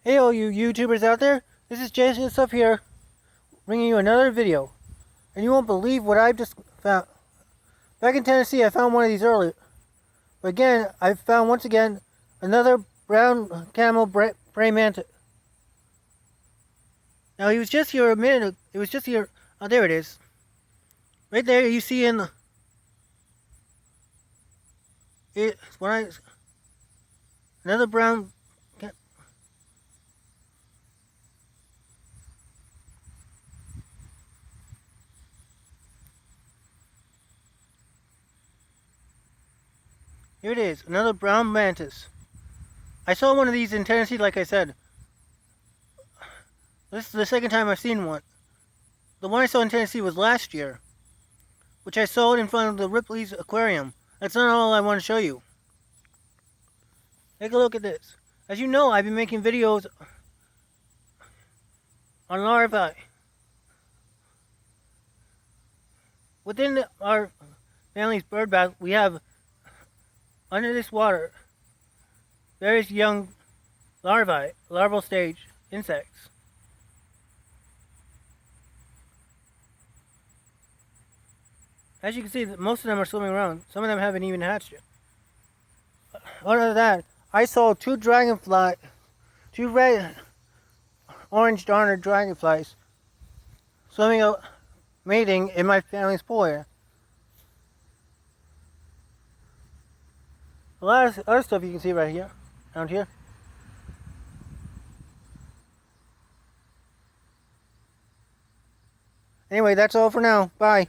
Hey all you YouTubers out there, this is Jason up here, bringing you another video. And you won't believe what I've just found. Back in Tennessee, I found one of these earlier. But again, I found once again another brown camel praying mantis. Now he was just here a minute. It was just here. Oh, there it is. Right there, you see in the. Another brown. Here it is, another brown mantis. I saw one of these in Tennessee, like I said. This is the second time I've seen one. The one I saw in Tennessee was last year, which I saw it in front of the Ripley's Aquarium. That's not all I want to show you. Take a look at this. As you know, I've been making videos on larvae. Within our family's bird bath, we have, under this water, various young larvae, larval stage insects. As you can see, most of them are swimming around. Some of them haven't even hatched yet. Other than that, I saw two red, orange darner dragonflies swimming out, mating in my family's pool area. A lot of other stuff you can see right here, around here. Anyway, that's all for now. Bye.